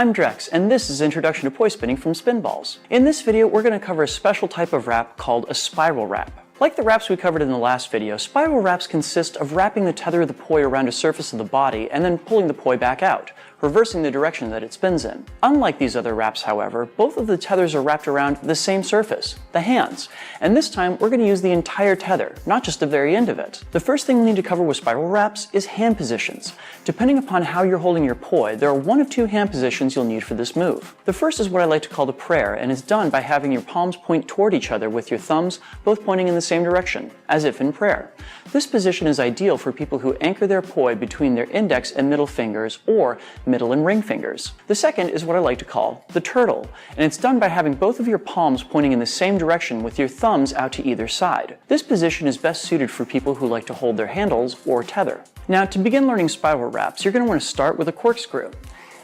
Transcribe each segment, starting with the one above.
I'm Drex, and this is Introduction to Poi Spinning from Spinballs. In this video, we're going to cover a special type of wrap called a spiral wrap. Like the wraps we covered in the last video, spiral wraps consist of wrapping the tether of the poi around a surface of the body and then pulling the poi back out, reversing the direction that it spins in. Unlike these other wraps, however, both of the tethers are wrapped around the same surface, the hands, and this time we're going to use the entire tether, not just the very end of it. The first thing we need to cover with spiral wraps is hand positions. Depending upon how you're holding your poi, there are one of two hand positions you'll need for this move. The first is what I like to call the prayer, and is done by having your palms point toward each other with your thumbs both pointing in the same direction, as if in prayer. This position is ideal for people who anchor their poi between their index and middle fingers, or middle and ring fingers. The second is what I like to call the turtle, and it's done by having both of your palms pointing in the same direction with your thumbs out to either side. This position is best suited for people who like to hold their handles or tether. Now, to begin learning spiral wraps, you're going to want to start with a corkscrew.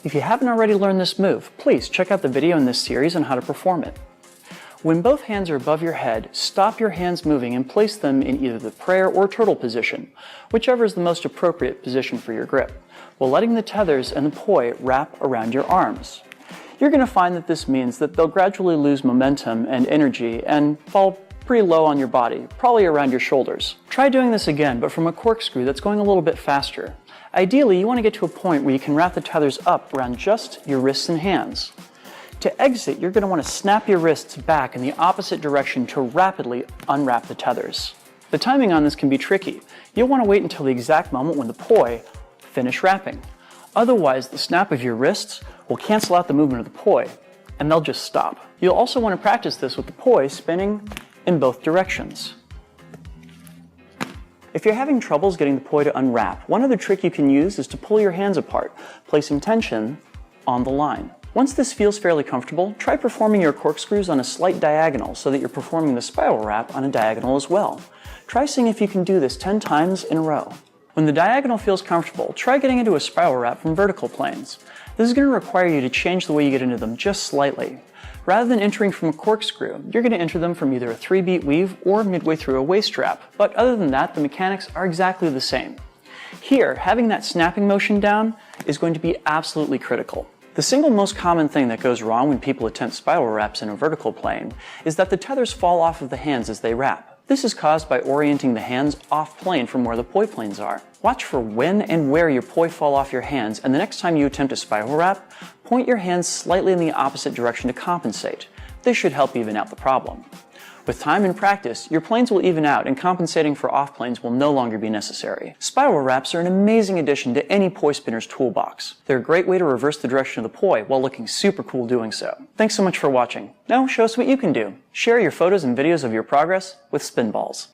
If you haven't already learned this move, please check out the video in this series on how to perform it. When both hands are above your head, stop your hands moving and place them in either the prayer or turtle position, whichever is the most appropriate position for your grip, while letting the tethers and the poi wrap around your arms. You're going to find that this means that they'll gradually lose momentum and energy and fall pretty low on your body, probably around your shoulders. Try doing this again, but from a corkscrew that's going a little bit faster. Ideally, you want to get to a point where you can wrap the tethers up around just your wrists and hands. To exit, you're going to want to snap your wrists back in the opposite direction to rapidly unwrap the tethers. The timing on this can be tricky. You'll want to wait until the exact moment when the poi finish wrapping. Otherwise, the snap of your wrists will cancel out the movement of the poi, and they'll just stop. You'll also want to practice this with the poi spinning in both directions. If you're having troubles getting the poi to unwrap, one other trick you can use is to pull your hands apart, placing tension on the line. Once this feels fairly comfortable, try performing your corkscrews on a slight diagonal so that you're performing the spiral wrap on a diagonal as well. Try seeing if you can do this 10 times in a row. When the diagonal feels comfortable, try getting into a spiral wrap from vertical planes. This is going to require you to change the way you get into them just slightly. Rather than entering from a corkscrew, you're going to enter them from either a 3-beat weave or midway through a waist strap, but other than that, the mechanics are exactly the same. Here, having that snapping motion down is going to be absolutely critical. The single most common thing that goes wrong when people attempt spiral wraps in a vertical plane is that the tethers fall off of the hands as they wrap. This is caused by orienting the hands off plane from where the poi planes are. Watch for when and where your poi fall off your hands, and the next time you attempt a spiral wrap, point your hands slightly in the opposite direction to compensate. This should help even out the problem. With time and practice, your planes will even out and compensating for off planes will no longer be necessary. Spiral wraps are an amazing addition to any poi spinner's toolbox. They're a great way to reverse the direction of the poi while looking super cool doing so. Thanks so much for watching. Now show us what you can do. Share your photos and videos of your progress with Spinballs.